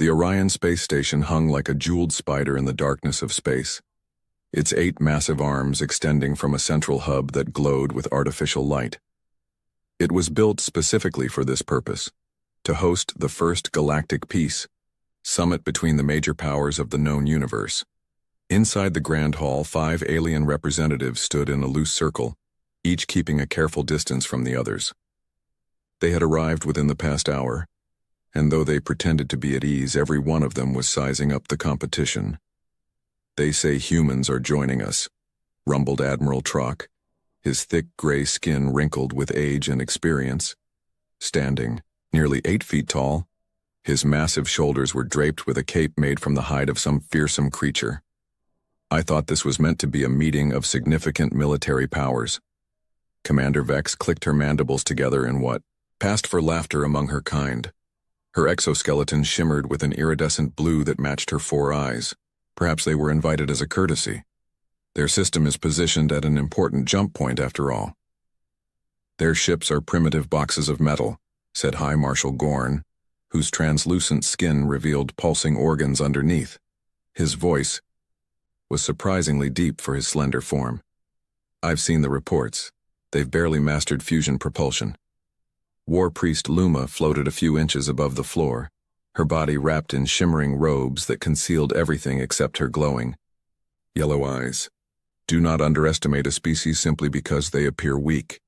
The Orion space station hung like a jeweled spider in the darkness of space, its 8 massive arms extending from a central hub that glowed with artificial light. It was built specifically for this purpose, to host the first galactic peace summit between the major powers of the known universe. Inside the Grand Hall, 5 alien representatives stood in a loose circle, each keeping a careful distance from the others. They had arrived within the past hour, and though they pretended to be at ease, every one of them was sizing up the competition. "They say humans are joining us," rumbled Admiral Trock, his thick gray skin wrinkled with age and experience. Standing, nearly 8 feet tall, his massive shoulders were draped with a cape made from the hide of some fearsome creature. "I thought this was meant to be a meeting of significant military powers." Commander Vex clicked her mandibles together in what passed for laughter among her kind. Her exoskeleton shimmered with an iridescent blue that matched her 4 eyes. Perhaps they were invited as a courtesy. Their system is positioned at an important jump point after all. "Their ships are primitive boxes of metal," said High Marshal Gorn, whose translucent skin revealed pulsing organs underneath. His voice was surprisingly deep for his slender form. "I've seen the reports. They've barely mastered fusion propulsion." War Priest Luma floated a few inches above the floor, her body wrapped in shimmering robes that concealed everything except her glowing yellow eyes. "Do not underestimate a species simply because they appear weak.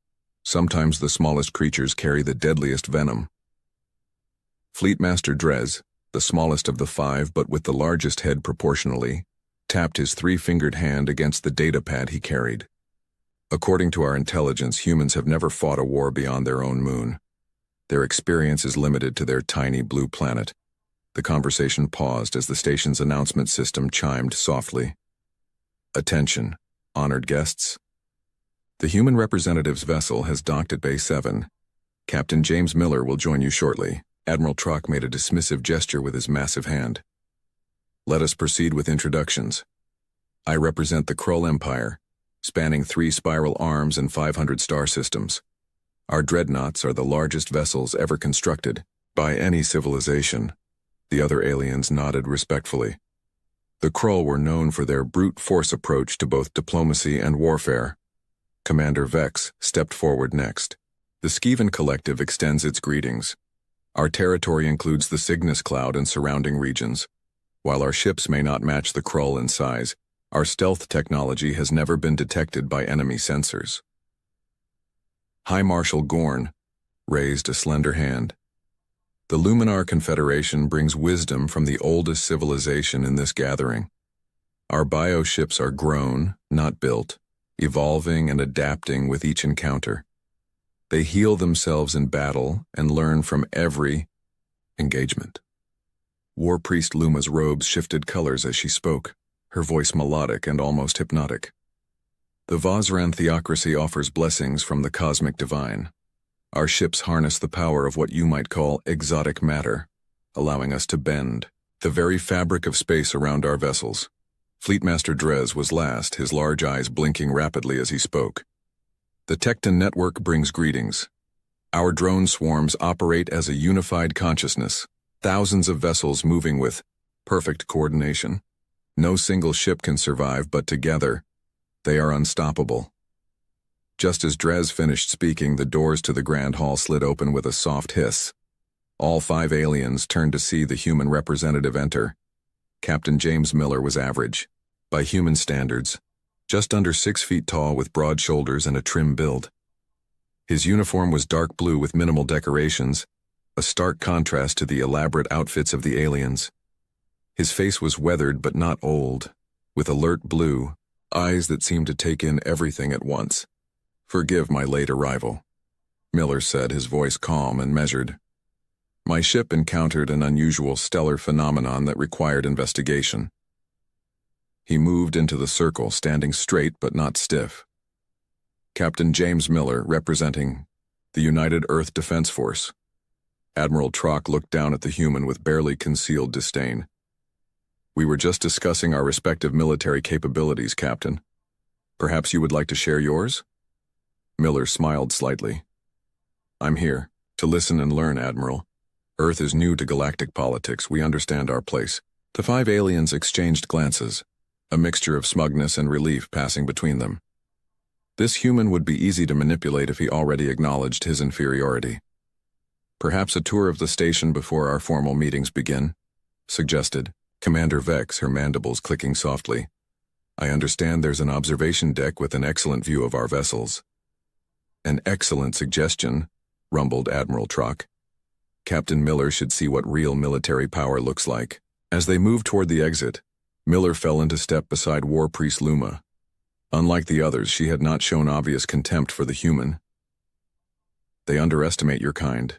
Sometimes the smallest creatures carry the deadliest venom." Fleetmaster Drez, the smallest of the 5 but with the largest head proportionally, tapped his 3-fingered hand against the datapad he carried. "According to our intelligence, humans have never fought a war beyond their own moon. Their experience is limited to their tiny blue planet." The conversation paused as the station's announcement system chimed softly. "Attention, honored guests. The human representative's vessel has docked at Bay 7. Captain James Miller will join you shortly." Admiral Trock made a dismissive gesture with his massive hand. "Let us proceed with introductions. I represent the Krull Empire, spanning 3 spiral arms and 500 star systems. Our dreadnoughts are the largest vessels ever constructed by any civilization." The other aliens nodded respectfully. The Krull were known for their brute force approach to both diplomacy and warfare. Commander Vex stepped forward next. "The Skeven Collective extends its greetings. Our territory includes the Cygnus Cloud and surrounding regions. While our ships may not match the Krull in size, our stealth technology has never been detected by enemy sensors." High Marshal Gorn raised a slender hand. "The Luminar Confederation brings wisdom from the oldest civilization in this gathering. Our bioships are grown, not built, evolving and adapting with each encounter. They heal themselves in battle and learn from every engagement." War Priest Luma's robes shifted colors as she spoke, her voice melodic and almost hypnotic. "The Vazran theocracy offers blessings from the cosmic divine. Our ships harness the power of what you might call exotic matter, allowing us to bend the very fabric of space around our vessels." Fleetmaster Drez was last, his large eyes blinking rapidly as he spoke. "The Tecton Network brings greetings. Our drone swarms operate as a unified consciousness, thousands of vessels moving with perfect coordination. No single ship can survive, but together, they are unstoppable." Just as Drez finished speaking, the doors to the Grand Hall slid open with a soft hiss. All 5 aliens turned to see the human representative enter. Captain James Miller was average, by human standards, just under 6 feet tall with broad shoulders and a trim build. His uniform was dark blue with minimal decorations, a stark contrast to the elaborate outfits of the aliens. His face was weathered but not old, with alert blue eyes that seemed to take in everything at once. "Forgive my late arrival," Miller said, his voice calm and measured. "My ship encountered an unusual stellar phenomenon that required investigation." He moved into the circle, standing straight but not stiff. "Captain James Miller, representing the United Earth Defense Force." Admiral Trock looked down at the human with barely concealed disdain. "We were just discussing our respective military capabilities, Captain. Perhaps you would like to share yours?" Miller smiled slightly. "I'm here to listen and learn, Admiral." Earth is new to galactic politics. We understand our place. The 5 aliens exchanged glances, a mixture of smugness and relief passing between them. This human would be easy to manipulate if he already acknowledged his inferiority. Perhaps a tour of the station before our formal meetings begin, suggested Commander Vex, her mandibles clicking softly. I understand there's an observation deck with an excellent view of our vessels. An excellent suggestion, rumbled Admiral Trock. Captain Miller should see what real military power looks like. As they moved toward the exit, Miller fell into step beside War Priest Luma. Unlike the others, she had not shown obvious contempt for the human. They underestimate your kind,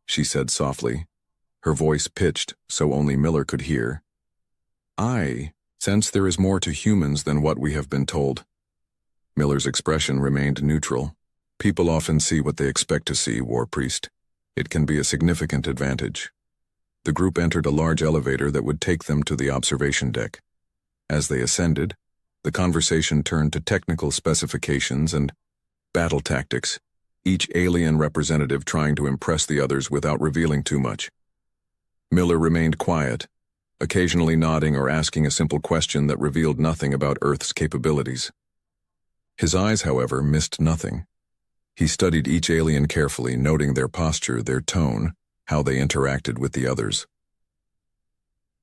she said softly, her voice pitched so only Miller could hear. I sense there is more to humans than what we have been told. Miller's expression remained neutral. People often see what they expect to see, War Priest. It can be a significant advantage. The group entered a large elevator that would take them to the observation deck. As they ascended, the conversation turned to technical specifications and battle tactics, each alien representative trying to impress the others without revealing too much. Miller remained quiet, occasionally nodding or asking a simple question that revealed nothing about Earth's capabilities. His eyes, however, missed nothing. He studied each alien carefully, noting their posture, their tone, how they interacted with the others.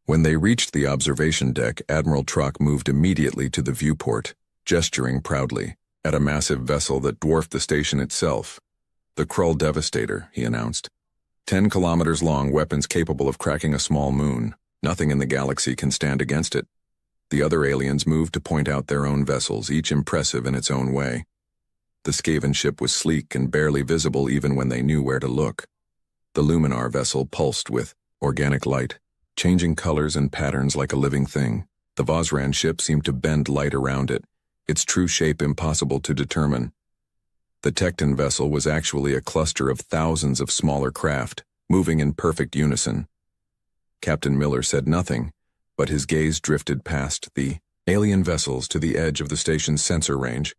When they reached the observation deck, Admiral Trock moved immediately to the viewport, gesturing proudly at a massive vessel that dwarfed the station itself. The Krull Devastator, he announced. 10 kilometers long, weapons capable of cracking a small moon. Nothing in the galaxy can stand against it. The other aliens moved to point out their own vessels, each impressive in its own way. The Skaven ship was sleek and barely visible even when they knew where to look. The Luminar vessel pulsed with organic light, changing colors and patterns like a living thing. The Vosran ship seemed to bend light around it, its true shape impossible to determine. The Tecton vessel was actually a cluster of thousands of smaller craft, moving in perfect unison. Captain Miller said nothing, but his gaze drifted past the alien vessels to the edge of the station's sensor range,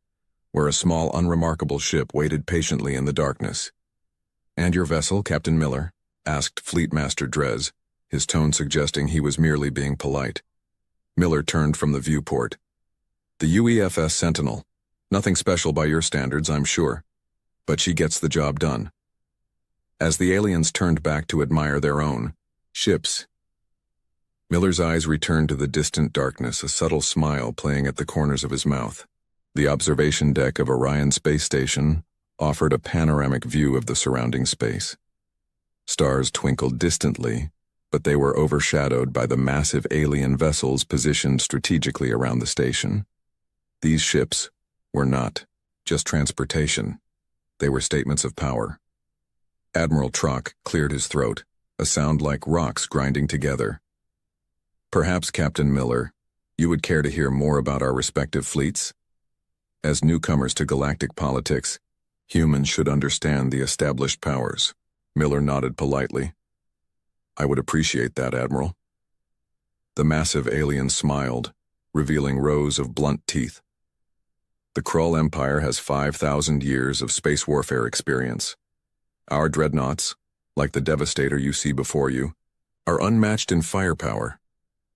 where a small, unremarkable ship waited patiently in the darkness. And your vessel, Captain Miller? Asked Fleet Master Drez, his tone suggesting he was merely being polite. Miller turned from the viewport. The UEFS Sentinel. Nothing special by your standards, I'm sure. But she gets the job done. As the aliens turned back to admire their own ships, Miller's eyes returned to the distant darkness, a subtle smile playing at the corners of his mouth. The observation deck of Orion Space Station offered a panoramic view of the surrounding space. Stars twinkled distantly, but they were overshadowed by the massive alien vessels positioned strategically around the station. These ships were not just transportation. They were statements of power. Admiral Trock cleared his throat, a sound like rocks grinding together. Perhaps, Captain Miller, you would care to hear more about our respective fleets? As newcomers to galactic politics, humans should understand the established powers. Miller nodded politely. I would appreciate that, Admiral. The massive alien smiled, revealing rows of blunt teeth. The Krull Empire has 5,000 years of space warfare experience. Our dreadnoughts, like the Devastator you see before you, are unmatched in firepower.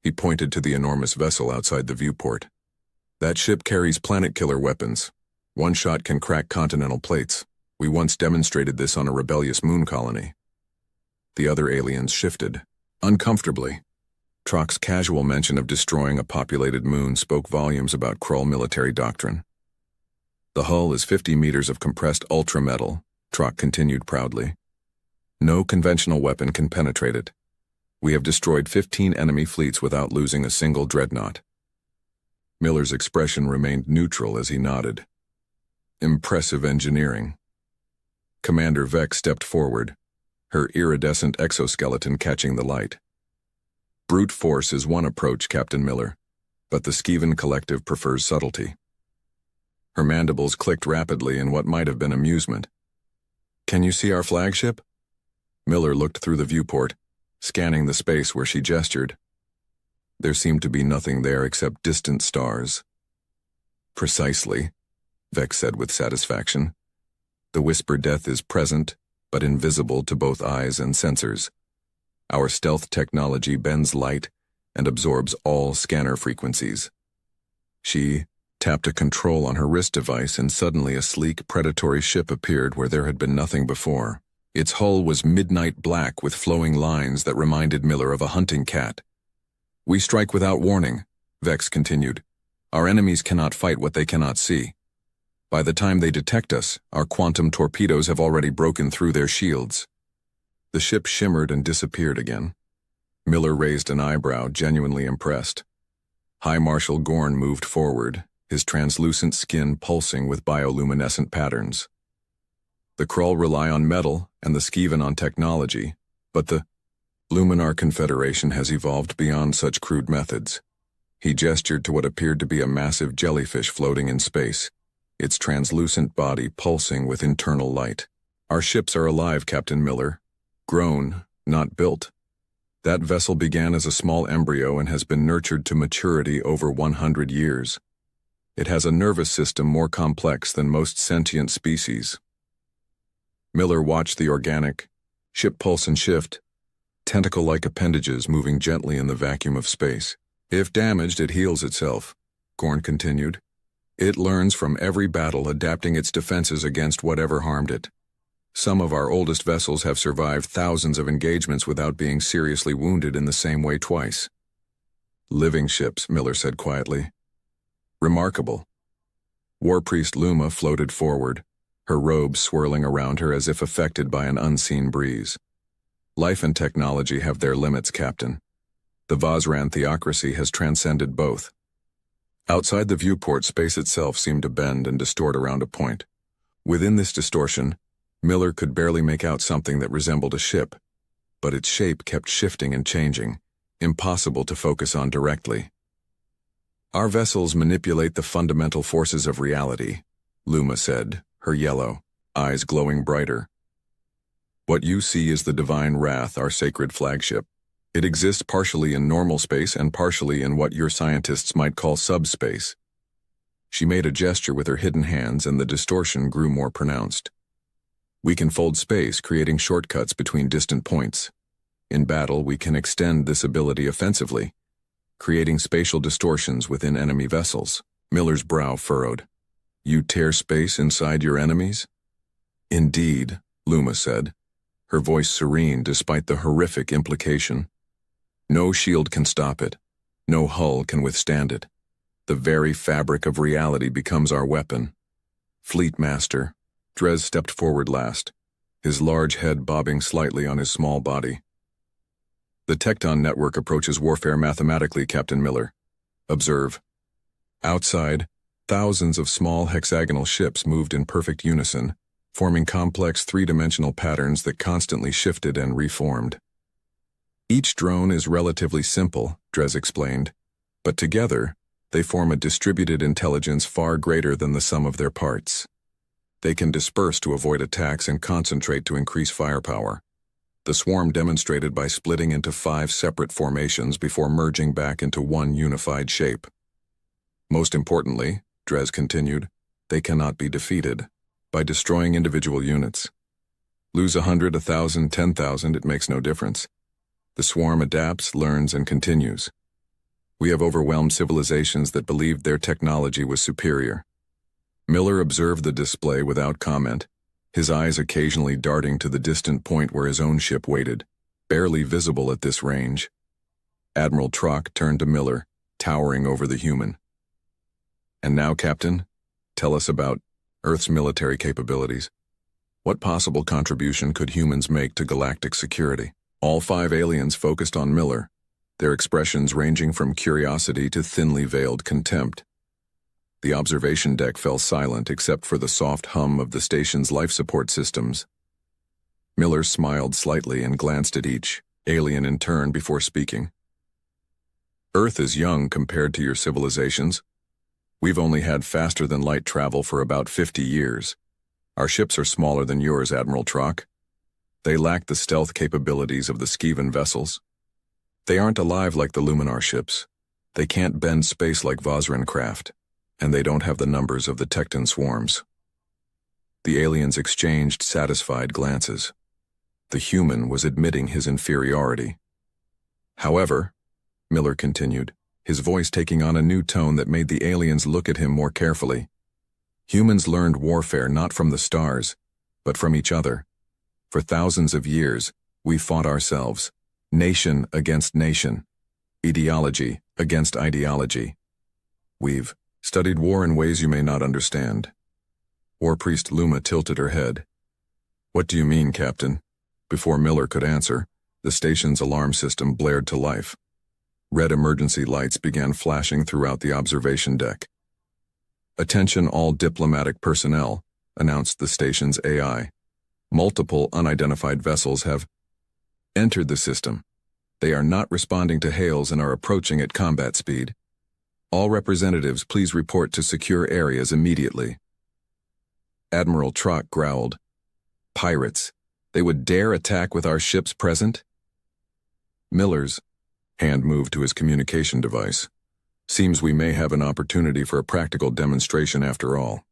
He pointed to the enormous vessel outside the viewport. That ship carries planet-killer weapons. One shot can crack continental plates. We once demonstrated this on a rebellious moon colony. The other aliens shifted, uncomfortably. Trock's casual mention of destroying a populated moon spoke volumes about Krull military doctrine. The hull is 50 meters of compressed ultra-metal, Trock continued proudly. No conventional weapon can penetrate it. We have destroyed 15 enemy fleets without losing a single dreadnought. Miller's expression remained neutral as he nodded. Impressive engineering. Commander Vex stepped forward, her iridescent exoskeleton catching the light. Brute force is one approach, Captain Miller, but the Skaven Collective prefers subtlety. Her mandibles clicked rapidly in what might have been amusement. Can you see our flagship? Miller looked through the viewport, scanning the space where she gestured. There seemed to be nothing there except distant stars. Precisely, Vex said with satisfaction. The Whisper Death is present, but invisible to both eyes and sensors. Our stealth technology bends light and absorbs all scanner frequencies. She tapped a control on her wrist device, and suddenly a sleek, predatory ship appeared where there had been nothing before. Its hull was midnight black with flowing lines that reminded Miller of a hunting cat. "We strike without warning," Vex continued. "Our enemies cannot fight what they cannot see. By the time they detect us, our quantum torpedoes have already broken through their shields." The ship shimmered and disappeared again. Miller raised an eyebrow, genuinely impressed. High Marshal Gorn moved forward, his translucent skin pulsing with bioluminescent patterns. "The Krull rely on metal and the Skiven on technology, but the Luminar Confederation has evolved beyond such crude methods." He gestured to what appeared to be a massive jellyfish floating in space, its translucent body pulsing with internal light. "Our ships are alive, Captain Miller. Grown, not built. That vessel began as a small embryo and has been nurtured to maturity over 100 years. It has a nervous system more complex than most sentient species." Miller watched the organic ship pulse and shift, tentacle-like appendages moving gently in the vacuum of space. "If damaged, it heals itself," Gorn continued. "It learns from every battle, adapting its defenses against whatever harmed it. Some of our oldest vessels have survived thousands of engagements without being seriously wounded in the same way twice." "Living ships," Miller said quietly. "Remarkable." War Priest Luma floated forward, her robes swirling around her as if affected by an unseen breeze. "Life and technology have their limits, Captain. The Vazran theocracy has transcended both." Outside the viewport, space itself seemed to bend and distort around a point. Within this distortion, Miller could barely make out something that resembled a ship, but its shape kept shifting and changing, impossible to focus on directly. "Our vessels manipulate the fundamental forces of reality," Luma said, her yellow eyes glowing brighter. "What you see is the divine wrath, our sacred flagship. It exists partially in normal space and partially in what your scientists might call subspace." She made a gesture with her hidden hands, and the distortion grew more pronounced. "We can fold space, creating shortcuts between distant points. In battle, we can extend this ability offensively, creating spatial distortions within enemy vessels." Miller's brow furrowed. "You tear space inside your enemies?" "Indeed," Luma said, her voice serene despite the horrific implication. "No shield can stop it. No hull can withstand it. The very fabric of reality becomes our weapon." "Fleet Master." Dres stepped forward last, his large head bobbing slightly on his small body. "The Tecton network approaches warfare mathematically, Captain Miller. Observe." Outside, thousands of small hexagonal ships moved in perfect unison, forming complex three-dimensional patterns that constantly shifted and reformed. "Each drone is relatively simple," Dres explained, "but together, they form a distributed intelligence far greater than the sum of their parts. They can disperse to avoid attacks and concentrate to increase firepower. The swarm demonstrated by splitting into 5 separate formations before merging back into one unified shape. Most importantly," Dres continued, "they cannot be defeated by destroying individual units. Lose 100, 1,000, 10,000, it makes no difference. The swarm adapts, learns, and continues. We have overwhelmed civilizations that believed their technology was superior." Miller observed the display without comment, his eyes occasionally darting to the distant point where his own ship waited, barely visible at this range. Admiral Trock turned to Miller, towering over the human. "And now, Captain, tell us about Earth's military capabilities. What possible contribution could humans make to galactic security?" All 5 aliens focused on Miller, their expressions ranging from curiosity to thinly veiled contempt. The observation deck fell silent except for the soft hum of the station's life support systems. Miller smiled slightly and glanced at each alien in turn before speaking. "Earth is young compared to your civilizations. We've only had faster-than-light travel for about 50 years. Our ships are smaller than yours, Admiral Trock. They lack the stealth capabilities of the Skiven vessels. They aren't alive like the Luminar ships. They can't bend space like Vazran craft, and they don't have the numbers of the Tecton swarms." The aliens exchanged satisfied glances. The human was admitting his inferiority. However, Miller continued, his voice taking on a new tone that made the aliens look at him more carefully. Humans learned warfare not from the stars, but from each other. For thousands of years, we fought ourselves, nation against nation, ideology against ideology. We've studied war in ways you may not understand. War Priest Luma tilted her head. What do you mean, Captain? Before Miller could answer, the station's alarm system blared to life. Red emergency lights began flashing throughout the observation deck. Attention all diplomatic personnel, announced the station's AI. Multiple unidentified vessels have entered the system. They are not responding to hails and are approaching at combat speed. All representatives please report to secure areas immediately. Admiral Trock growled. Pirates. They would dare attack with our ships present? Miller's hand moved to his communication device. Seems we may have an opportunity for a practical demonstration after all.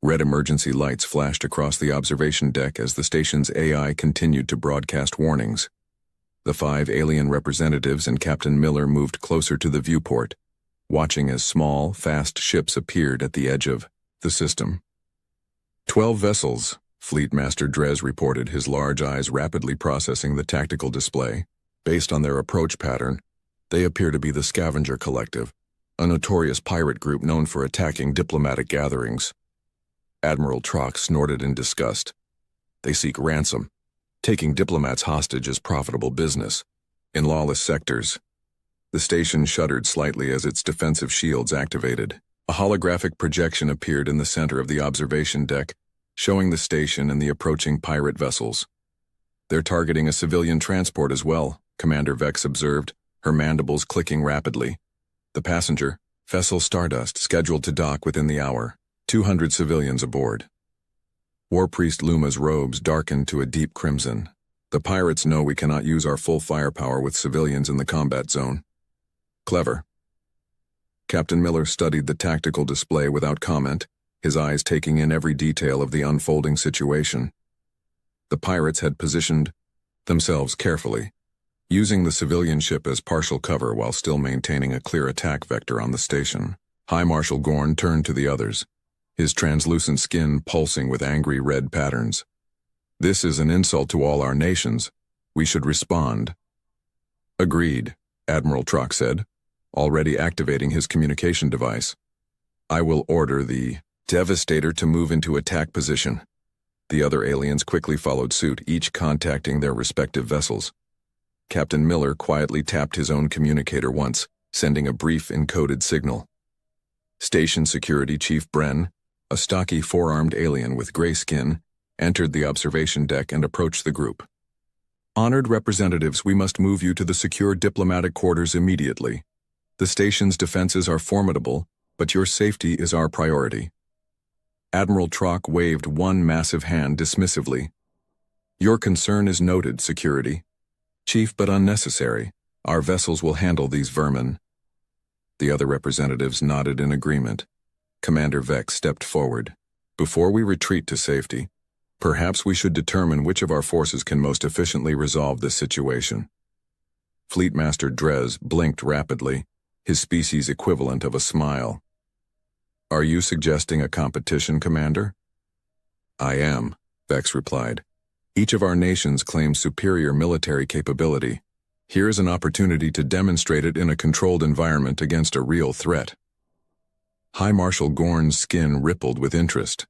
Red emergency lights flashed across the observation deck as the station's AI continued to broadcast warnings. The 5 alien representatives and Captain Miller moved closer to the viewport, watching as small, fast ships appeared at the edge of the system. 12 vessels, Fleet Master Drez reported, his large eyes rapidly processing the tactical display. Based on their approach pattern, they appear to be the Scavenger Collective, a notorious pirate group known for attacking diplomatic gatherings. Admiral Trock snorted in disgust. They seek ransom. Taking diplomats hostage is profitable business. In lawless sectors. The station shuddered slightly as its defensive shields activated. A holographic projection appeared in the center of the observation deck, showing the station and the approaching pirate vessels. They're targeting a civilian transport as well, Commander Vex observed, her mandibles clicking rapidly. The passenger, vessel Stardust, scheduled to dock within the hour. 200 civilians aboard. War Priest Luma's robes darkened to a deep crimson. The pirates know we cannot use our full firepower with civilians in the combat zone. Clever. Captain Miller studied the tactical display without comment, his eyes taking in every detail of the unfolding situation. The pirates had positioned themselves carefully, using the civilian ship as partial cover while still maintaining a clear attack vector on the station. High Marshal Gorn turned to the others, his translucent skin pulsing with angry red patterns. This is an insult to all our nations. We should respond. Agreed, Admiral Trock said, already activating his communication device. I will order the Devastator to move into attack position. The other aliens quickly followed suit, each contacting their respective vessels. Captain Miller quietly tapped his own communicator once, sending a brief encoded signal. Station Security Chief Bren, a stocky four-armed alien with gray skin, entered the observation deck and approached the group. Honored representatives, we must move you to the secure diplomatic quarters immediately. The station's defenses are formidable, but your safety is our priority. Admiral Trock waved one massive hand dismissively. Your concern is noted, security. Chief, but unnecessary. Our vessels will handle these vermin. The other representatives nodded in agreement. Commander Vex stepped forward. Before we retreat to safety, perhaps we should determine which of our forces can most efficiently resolve this situation. Fleet Master Drez blinked rapidly, his species equivalent of a smile. Are you suggesting a competition, Commander? I am, Vex replied. Each of our nations claims superior military capability. Here is an opportunity to demonstrate it in a controlled environment against a real threat. High Marshal Gorn's skin rippled with interest.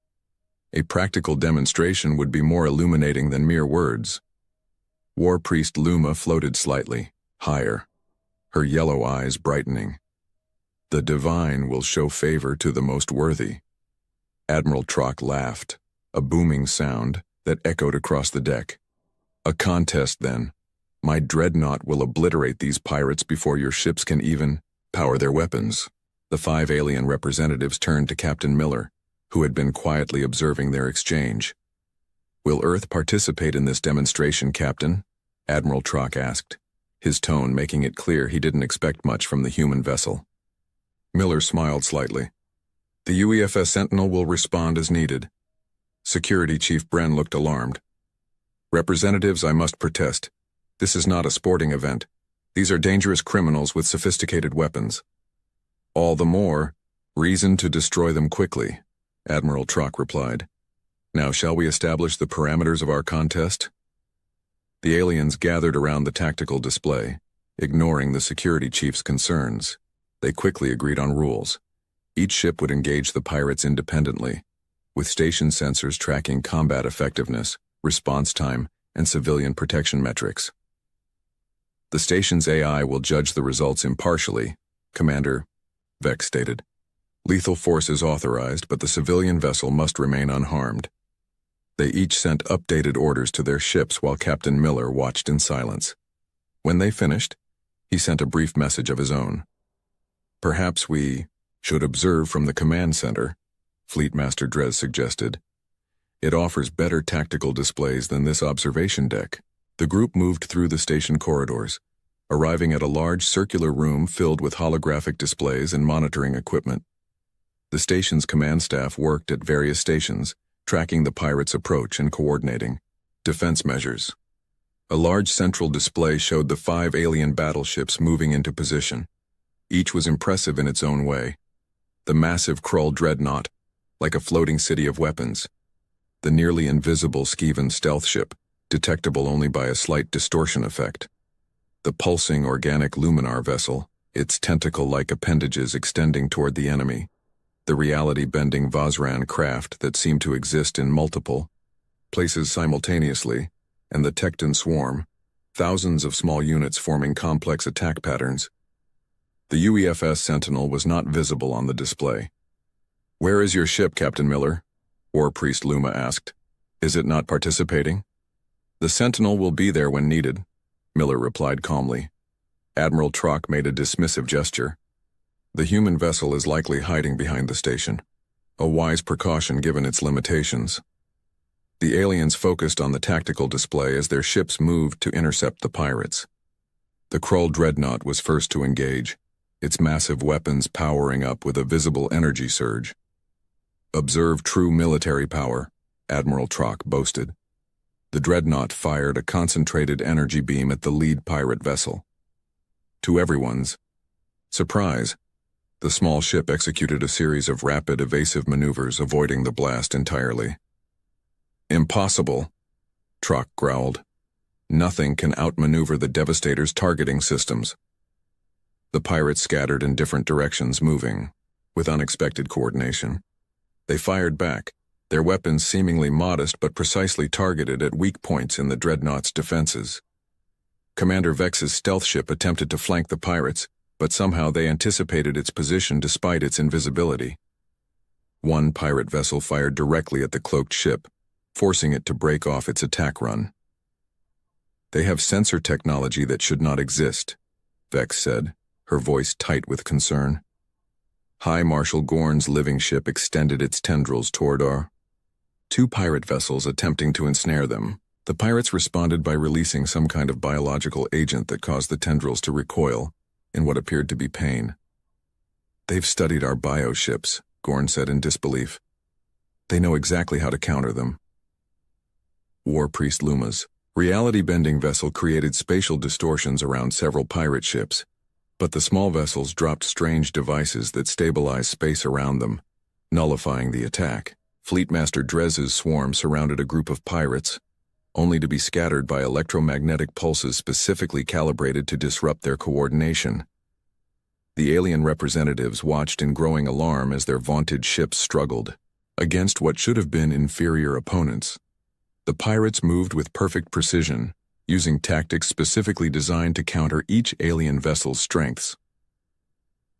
A practical demonstration would be more illuminating than mere words. War Priest Luma floated slightly, higher, her yellow eyes brightening. The divine will show favor to the most worthy. Admiral Trock laughed, a booming sound that echoed across the deck. A contest, then. My dreadnought will obliterate these pirates before your ships can even power their weapons. The 5 alien representatives turned to Captain Miller, who had been quietly observing their exchange. Will Earth participate in this demonstration, Captain? Admiral Trock asked, his tone making it clear he didn't expect much from the human vessel. Miller smiled slightly. The UEFS Sentinel will respond as needed. Security Chief Bren looked alarmed. Representatives, I must protest. This is not a sporting event. These are dangerous criminals with sophisticated weapons. All the more reason to destroy them quickly, Admiral Trock replied. Now shall we establish the parameters of our contest? The aliens gathered around the tactical display, ignoring the security chief's concerns. They quickly agreed on rules. Each ship would engage the pirates independently, with station sensors tracking combat effectiveness, response time, and civilian protection metrics. The station's AI will judge the results impartially, Commander Vex stated. Lethal force is authorized, but the civilian vessel must remain unharmed. They each sent updated orders to their ships while Captain Miller watched in silence. When they finished, he sent a brief message of his own. Perhaps we should observe from the command center, Fleet Master Drez suggested. It offers better tactical displays than this observation deck. The group moved through the station corridors, arriving at a large circular room filled with holographic displays and monitoring equipment. The station's command staff worked at various stations, tracking the pirates' approach and coordinating defense measures. A large central display showed the 5 alien battleships moving into position. Each was impressive in its own way. The massive Krull dreadnought, like a floating city of weapons. The nearly invisible Skeven stealth ship, detectable only by a slight distortion effect. The pulsing organic Luminar vessel, its tentacle-like appendages extending toward the enemy. The reality-bending Vazran craft that seemed to exist in multiple places simultaneously, and the Tecton swarm, thousands of small units forming complex attack patterns. The UEFS Sentinel was not visible on the display. "Where is your ship, Captain Miller?" War Priest Luma asked. "Is it not participating?" "The Sentinel will be there when needed," Miller replied calmly. Admiral Trock made a dismissive gesture. "The human vessel is likely hiding behind the station. A wise precaution given its limitations." The aliens focused on the tactical display as their ships moved to intercept the pirates. The Krull dreadnought was first to engage, its massive weapons powering up with a visible energy surge. "Observe true military power," Admiral Trock boasted. The dreadnought fired a concentrated energy beam at the lead pirate vessel. To everyone's surprise, the small ship executed a series of rapid evasive maneuvers, avoiding the blast entirely. "Impossible," Trock growled. "Nothing can outmaneuver the Devastator's targeting systems." The pirates scattered in different directions, moving with unexpected coordination. They fired back, their weapons seemingly modest but precisely targeted at weak points in the dreadnought's defenses. Commander Vex's stealth ship attempted to flank the pirates, but somehow they anticipated its position despite its invisibility. One pirate vessel fired directly at the cloaked ship, forcing it to break off its attack run. "They have sensor technology that should not exist," Vex said, her voice tight with concern. High Marshal Gorn's living ship extended its tendrils toward our 2 pirate vessels, attempting to ensnare them. The pirates responded by releasing some kind of biological agent that caused the tendrils to recoil in what appeared to be pain. "They've studied our bioships," Gorn said in disbelief. "They know exactly how to counter them." War Priest Luma's reality-bending vessel created spatial distortions around several pirate ships, but the small vessels dropped strange devices that stabilized space around them, nullifying the attack. Fleet Master Drez's swarm surrounded a group of pirates, only to be scattered by electromagnetic pulses specifically calibrated to disrupt their coordination. The alien representatives watched in growing alarm as their vaunted ships struggled against what should have been inferior opponents. The pirates moved with perfect precision, using tactics specifically designed to counter each alien vessel's strengths.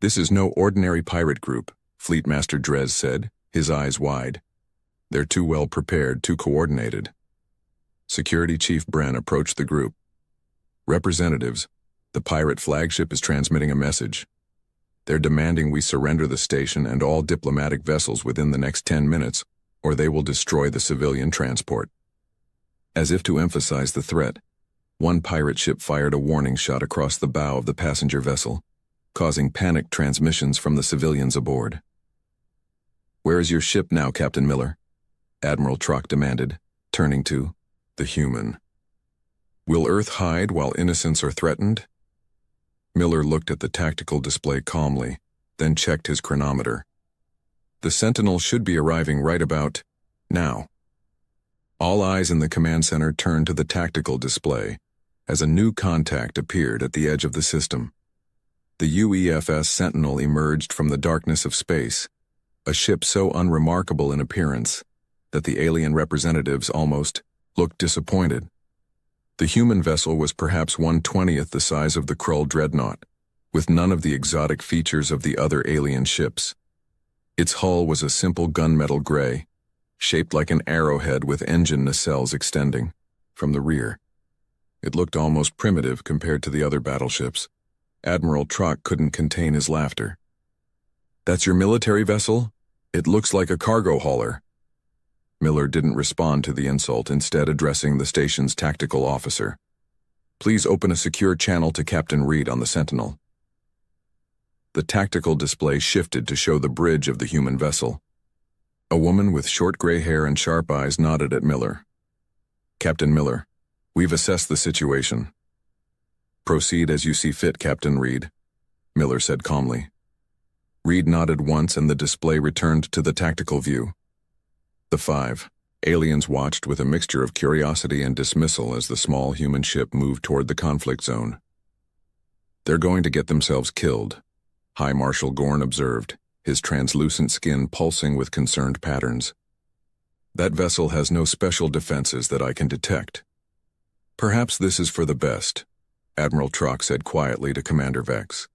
"This is no ordinary pirate group," Fleet Master Drez said, his eyes wide. "They're too well prepared, too coordinated." Security Chief Bren approached the group. "Representatives, the pirate flagship is transmitting a message. They're demanding we surrender the station and all diplomatic vessels within the next 10 minutes, or they will destroy the civilian transport." As if to emphasize the threat, one pirate ship fired a warning shot across the bow of the passenger vessel, causing panicked transmissions from the civilians aboard. "Where is your ship now, Captain Miller?" Admiral Trock demanded, turning to the human. Will Earth hide while innocents are threatened? Miller looked at the tactical display calmly, then checked his chronometer. The Sentinel should be arriving right about now. All eyes in the command center turned to the tactical display as a new contact appeared at the edge of the system. The UEFS Sentinel emerged from the darkness of space, a ship so unremarkable in appearance that the alien representatives almost looked disappointed. The human vessel was perhaps 1/20th the size of the Krull dreadnought, with none of the exotic features of the other alien ships. Its hull was a simple gunmetal gray, shaped like an arrowhead with engine nacelles extending from the rear. It looked almost primitive compared to the other battleships. Admiral Trock couldn't contain his laughter. "That's your military vessel? It looks like a cargo hauler." Miller didn't respond to the insult, instead addressing the station's tactical officer. "Please open a secure channel to Captain Reed on the Sentinel." The tactical display shifted to show the bridge of the human vessel. A woman with short gray hair and sharp eyes nodded at Miller. "Captain Miller, we've assessed the situation." "Proceed as you see fit, Captain Reed," Miller said calmly. Reed nodded once and the display returned to the tactical view. The 5 aliens watched with a mixture of curiosity and dismissal as the small human ship moved toward the conflict zone. "They're going to get themselves killed," High Marshal Gorn observed, his translucent skin pulsing with concerned patterns. "That vessel has no special defenses that I can detect." "Perhaps this is for the best," Admiral Trock said quietly to Commander Vex.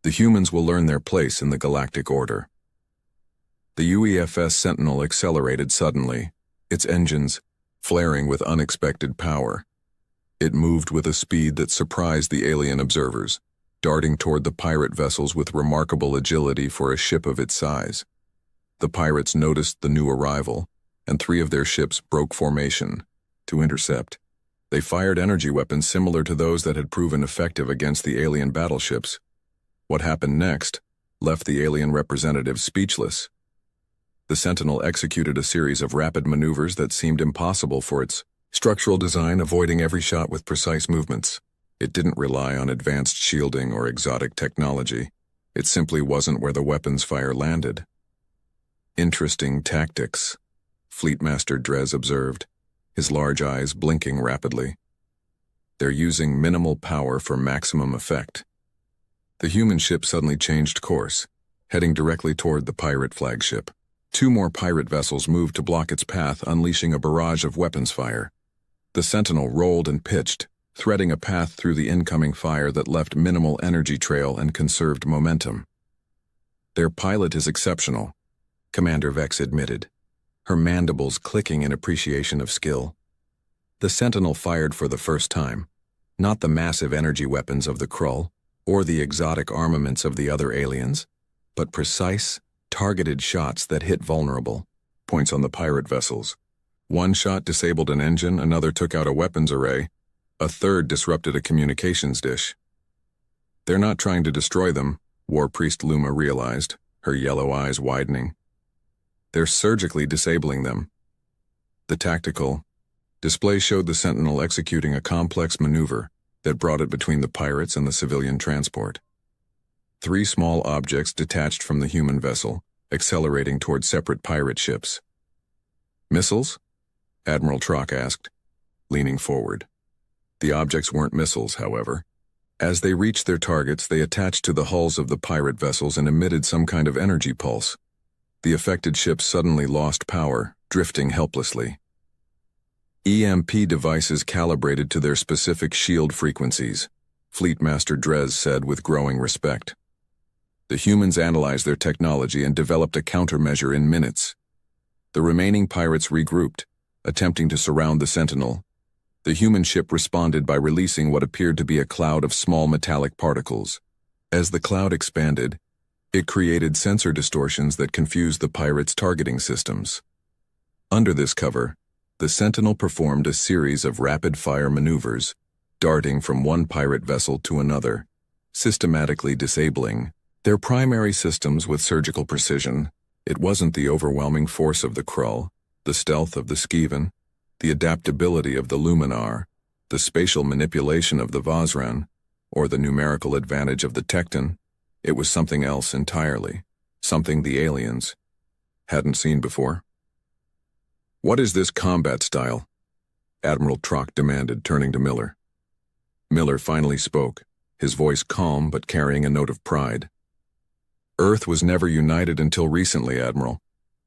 "The humans will learn their place in the galactic order." The UEFS Sentinel accelerated suddenly, its engines flaring with unexpected power. It moved with a speed that surprised the alien observers, darting toward the pirate vessels with remarkable agility for a ship of its size. The pirates noticed the new arrival, and 3 of their ships broke formation to intercept. They fired energy weapons similar to those that had proven effective against the alien battleships. What happened next left the alien representatives speechless. The Sentinel executed a series of rapid maneuvers that seemed impossible for its structural design, avoiding every shot with precise movements. It didn't rely on advanced shielding or exotic technology. It simply wasn't where the weapons fire landed. "Interesting tactics," Fleet Master Drez observed, his large eyes blinking rapidly. "They're using minimal power for maximum effect." The human ship suddenly changed course, heading directly toward the pirate flagship. 2 more pirate vessels moved to block its path, unleashing a barrage of weapons fire. The Sentinel rolled and pitched, threading a path through the incoming fire that left minimal energy trail and conserved momentum. "Their pilot is exceptional," Commander Vex admitted, her mandibles clicking in appreciation of skill. The Sentinel fired for the first time, not the massive energy weapons of the Krull or the exotic armaments of the other aliens, but precise, targeted shots that hit vulnerable points on the pirate vessels. One shot disabled an engine, another took out a weapons array, a third disrupted a communications dish. "They're not trying to destroy them," War Priest Luma realized, her yellow eyes widening. "They're surgically disabling them." The tactical display showed the Sentinel executing a complex maneuver that brought it between the pirates and the civilian transport. 3 small objects detached from the human vessel, accelerating toward separate pirate ships. "Missiles?" Admiral Trock asked, leaning forward. The objects weren't missiles, however. As they reached their targets, they attached to the hulls of the pirate vessels and emitted some kind of energy pulse. The affected ships suddenly lost power, drifting helplessly. "EMP devices calibrated to their specific shield frequencies," Fleet Master Drez said with growing respect. "The humans analyzed their technology and developed a countermeasure in minutes." The remaining pirates regrouped, attempting to surround the Sentinel. The human ship responded by releasing what appeared to be a cloud of small metallic particles. As the cloud expanded, it created sensor distortions that confused the pirates' targeting systems. Under this cover, the Sentinel performed a series of rapid-fire maneuvers, darting from one pirate vessel to another, systematically disabling their primary systems with surgical precision. It wasn't the overwhelming force of the Krull, the stealth of the Skaven, The adaptability of the Luminar, the spatial manipulation of the Vazran, or the numerical advantage of the Tecton, it was something else entirely, something the aliens hadn't seen before. "What is this combat style?" Admiral Trock demanded, turning to Miller. Miller finally spoke, his voice calm but carrying a note of pride. "Earth was never united until recently, Admiral.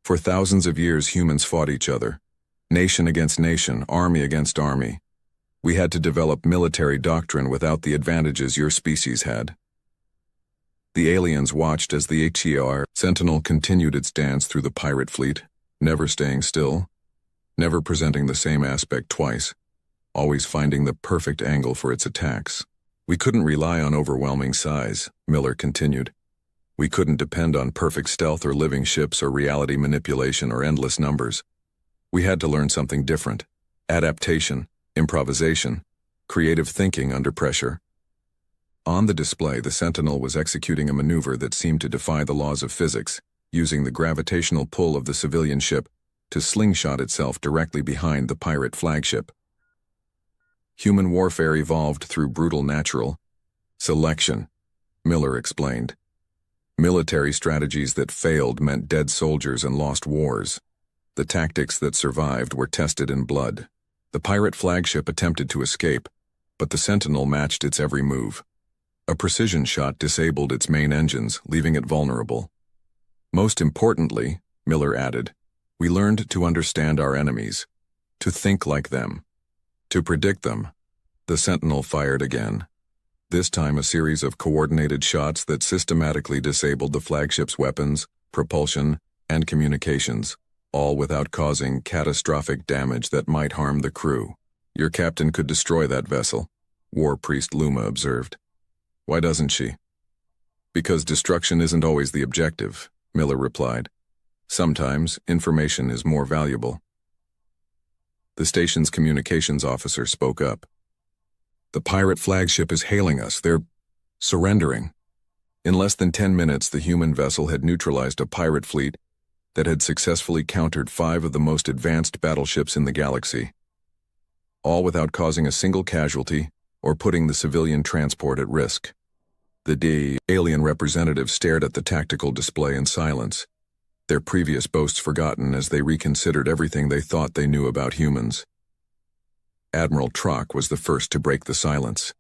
For thousands of years humans fought each other. Nation against nation, army against army. We had to develop military doctrine without the advantages your species had." The aliens watched as the HER Sentinel continued its dance through the pirate fleet, never staying still, never presenting the same aspect twice, always finding the perfect angle for its attacks. "We couldn't rely on overwhelming size," Miller continued. "We couldn't depend on perfect stealth or living ships or reality manipulation or endless numbers. We had to learn something different: adaptation, improvisation, creative thinking under pressure." On the display, the Sentinel was executing a maneuver that seemed to defy the laws of physics, using the gravitational pull of the civilian ship to slingshot itself directly behind the pirate flagship. Human warfare evolved through brutal natural selection, Miller explained. Military strategies that failed meant dead soldiers and lost wars. The tactics that survived were tested in blood. The pirate flagship attempted to escape, but the Sentinel matched its every move. A precision shot disabled its main engines, leaving it vulnerable. "Most importantly," Miller added, "we learned to understand our enemies, to think like them, to predict them." The Sentinel fired again, this time a series of coordinated shots that systematically disabled the flagship's weapons, propulsion, and communications, all without causing catastrophic damage that might harm the crew. "Your captain could destroy that vessel," War Priest Luma observed. "Why doesn't she?" "Because destruction isn't always the objective," Miller replied. "Sometimes information is more valuable." The station's communications officer spoke up. "The pirate flagship is hailing us. They're surrendering." In less than 10 minutes, the human vessel had neutralized a pirate fleet that had successfully countered 5 of the most advanced battleships in the galaxy, all without causing a single casualty or putting the civilian transport at risk. The alien representatives stared at the tactical display in silence, their previous boasts forgotten as they reconsidered everything they thought they knew about humans. Admiral Trock was the first to break the silence.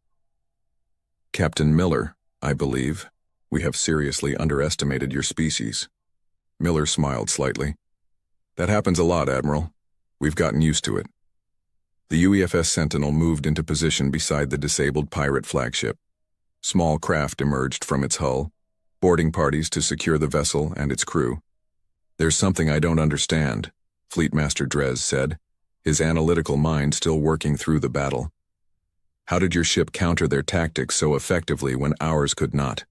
"Captain Miller, I believe we have seriously underestimated your species." Miller smiled slightly. "That happens a lot, Admiral. We've gotten used to it." The UEFS Sentinel moved into position beside the disabled pirate flagship. Small craft emerged from its hull, boarding parties to secure the vessel and its crew. "There's something I don't understand," Fleetmaster Drez said, his analytical mind still working through the battle. "How did your ship counter their tactics so effectively when ours could not?"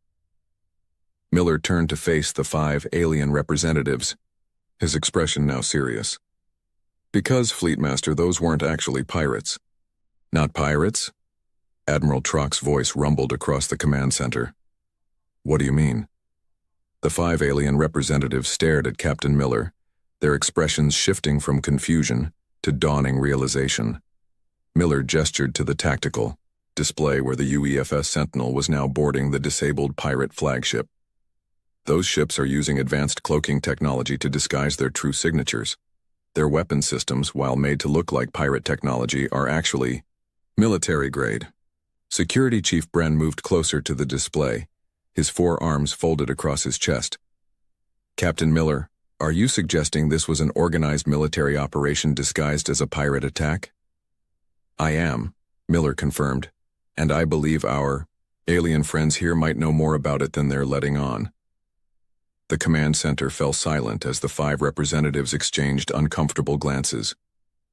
Miller turned to face the 5 alien representatives, his expression now serious. "Because, Fleetmaster, those weren't actually pirates." "Not pirates?" Admiral Trock's voice rumbled across the command center. "What do you mean?" The 5 alien representatives stared at Captain Miller, their expressions shifting from confusion to dawning realization. Miller gestured to the tactical display where the UEFS Sentinel was now boarding the disabled pirate flagship. "Those ships are using advanced cloaking technology to disguise their true signatures. Their weapon systems, while made to look like pirate technology, are actually military grade." Security Chief Bren moved closer to the display, his 4 arms folded across his chest. "Captain Miller, are you suggesting this was an organized military operation disguised as a pirate attack?" "I am," Miller confirmed, "and I believe our alien friends here might know more about it than they're letting on." The command center fell silent as the 5 representatives exchanged uncomfortable glances.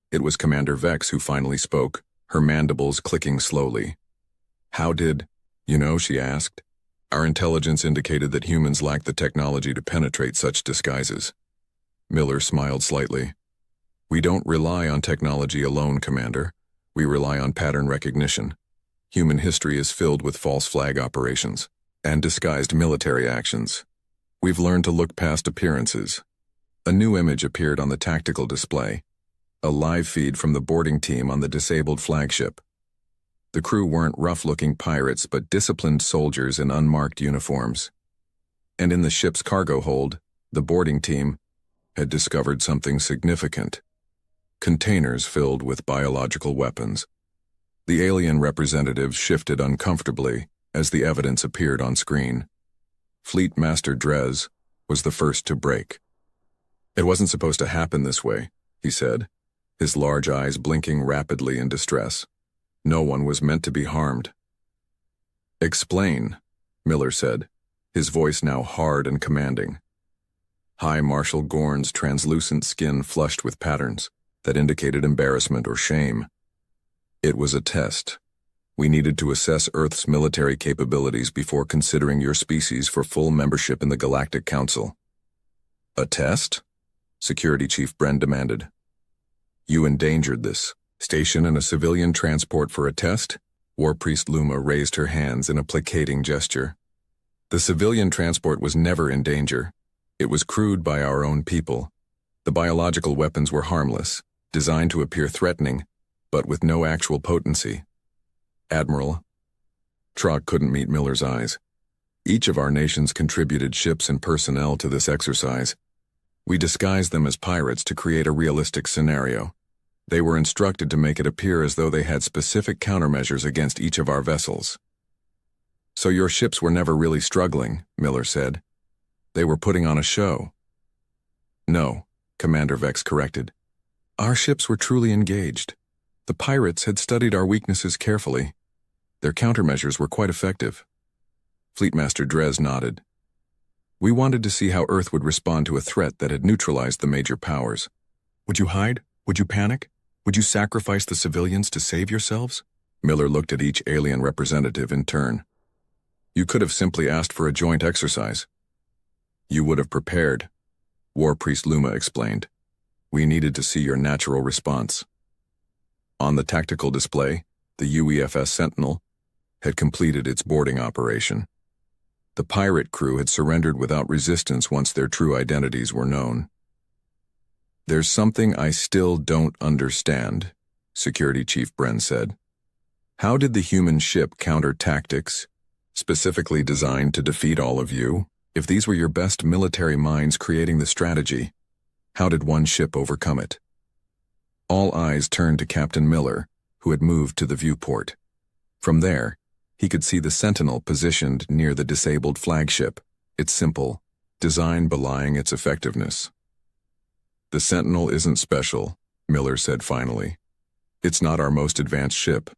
It was Commander Vex who finally spoke, her mandibles clicking slowly. "How did you know?" she asked. "Our intelligence indicated that humans lack the technology to penetrate such disguises." Miller smiled slightly. "We don't rely on technology alone, Commander. We rely on pattern recognition. Human history is filled with false flag operations and disguised military actions. We've learned to look past appearances." A new image appeared on the tactical display. a live feed from the boarding team on the disabled flagship. The crew weren't rough-looking pirates but disciplined soldiers in unmarked uniforms. And in the ship's cargo hold, the boarding team had discovered something significant. Containers filled with biological weapons. The alien representatives shifted uncomfortably as the evidence appeared on screen. Fleet Master Drez was the first to break. "It wasn't supposed to happen this way," he said, his large eyes blinking rapidly in distress. "No one was meant to be harmed." "Explain," Miller said, his voice now hard and commanding. High Marshal Gorn's translucent skin flushed with patterns that indicated embarrassment or shame. "It was a test. We needed to assess Earth's military capabilities before considering your species for full membership in the Galactic Council." "A test?" Security Chief Bren demanded. "You endangered this station in a civilian transport for a test?" War Priest Luma raised her hands in a placating gesture. "The civilian transport was never in danger. It was crewed by our own people. The biological weapons were harmless, designed to appear threatening, but with no actual potency." "Admiral." Trock couldn't meet Miller's eyes. "Each of our nations contributed ships and personnel to this exercise. We disguised them as pirates to create a realistic scenario. They were instructed to make it appear as though they had specific countermeasures against each of our vessels." "So your ships were never really struggling," Miller said. "They were putting on a show." "No," Commander Vex corrected. "Our ships were truly engaged. The pirates had studied our weaknesses carefully. Their countermeasures were quite effective." Fleetmaster Drez nodded. "We wanted to see how Earth would respond to a threat that had neutralized the major powers. Would you hide? Would you panic? Would you sacrifice the civilians to save yourselves?" Miller looked at each alien representative in turn. "You could have simply asked for a joint exercise." "You would have prepared," War Priest Luma explained. "We needed to see your natural response." On the tactical display, the UEFS Sentinel had completed its boarding operation. The pirate crew had surrendered without resistance once their true identities were known. "There's something I still don't understand," Security Chief Bren said. "How did the human ship counter tactics, specifically designed to defeat all of you? If these were your best military minds creating the strategy, how did one ship overcome it?" All eyes turned to Captain Miller, who had moved to the viewport. From there, he could see the Sentinel positioned near the disabled flagship, its simple design belying its effectiveness. "The Sentinel isn't special," Miller said finally. "It's not our most advanced ship.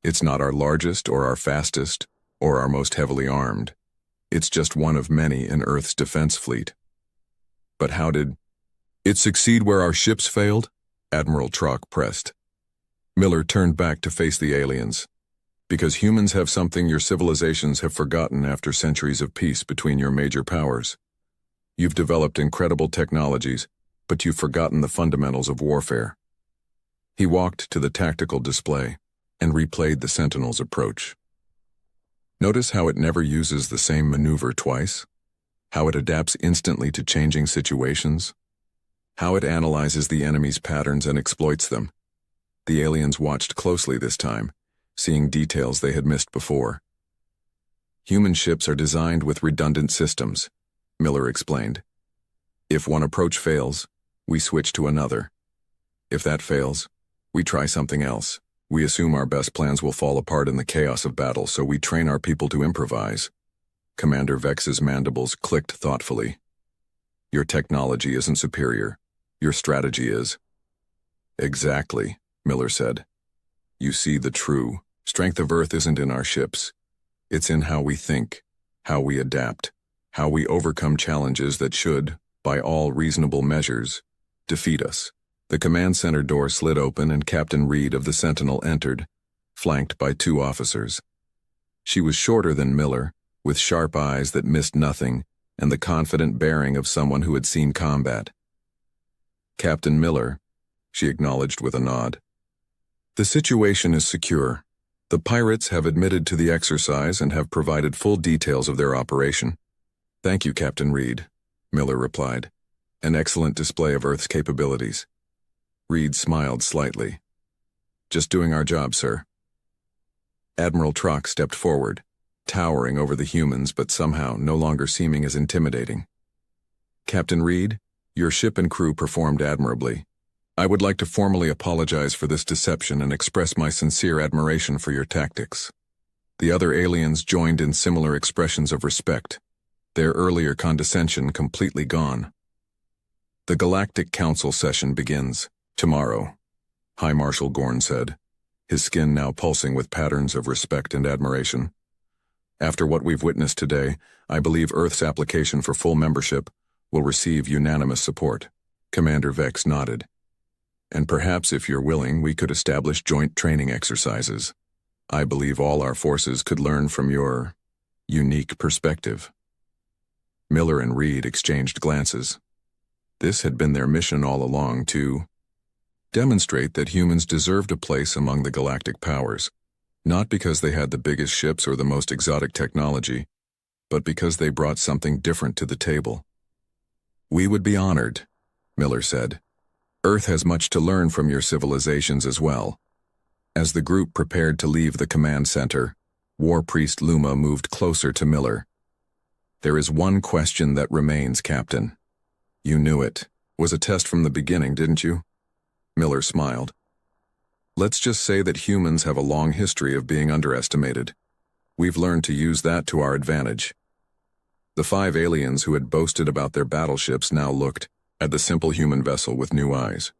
It's not our largest or our fastest or our most heavily armed. It's just one of many in Earth's defense fleet." "But how did it succeed where our ships failed?" Admiral Trock pressed. Miller turned back to face the aliens. "Because humans have something your civilizations have forgotten after centuries of peace between your major powers. You've developed incredible technologies, but you've forgotten the fundamentals of warfare." He walked to the tactical display and replayed the Sentinel's approach. "Notice how it never uses the same maneuver twice? How it adapts instantly to changing situations? How it analyzes the enemy's patterns and exploits them?" The aliens watched closely this time, seeing details they had missed before. "Human ships are designed with redundant systems," Miller explained. "If one approach fails, we switch to another. If that fails, we try something else. We assume our best plans will fall apart in the chaos of battle, so we train our people to improvise." Commander Vex's mandibles clicked thoughtfully. "Your technology isn't superior. Your strategy is." "Exactly," Miller said. "You see, the true strength of Earth isn't in our ships. It's in how we think, how we adapt, how we overcome challenges that should, by all reasonable measures, defeat us." The command center door slid open and Captain Reed of the Sentinel entered, flanked by two officers. She was shorter than Miller, with sharp eyes that missed nothing and the confident bearing of someone who had seen combat. "Captain Miller," she acknowledged with a nod. "The situation is secure. The pirates have admitted to the exercise and have provided full details of their operation." "Thank you, Captain Reed," Miller replied. "An excellent display of Earth's capabilities." Reed smiled slightly. Just doing our job, sir. Admiral Trock stepped forward, towering over the humans but somehow no longer seeming as intimidating. Captain Reed, your ship and crew performed admirably. I would like to formally apologize for this deception and express my sincere admiration for your tactics. The other aliens joined in similar expressions of respect, their earlier condescension completely gone. The Galactic Council session begins tomorrow, High Marshal Gorn said, his skin now pulsing with patterns of respect and admiration. After what we've witnessed today, I believe Earth's application for full membership will receive unanimous support. Commander Vex nodded. And perhaps, if you're willing, we could establish joint training exercises. I believe all our forces could learn from your unique perspective. Miller and Reed exchanged glances. This had been their mission all along, to demonstrate that humans deserved a place among the galactic powers, not because they had the biggest ships or the most exotic technology, but because they brought something different to the table. We would be honored, Miller said. Earth has much to learn from your civilizations as well. As the group prepared to leave the command center, War Priest Luma moved closer to Miller. There is one question that remains, Captain. You knew it. Was a test from the beginning, didn't you? Miller smiled. Let's just say that humans have a long history of being underestimated. We've learned to use that to our advantage. The 5 aliens who had boasted about their battleships now looked at the simple human vessel with new eyes.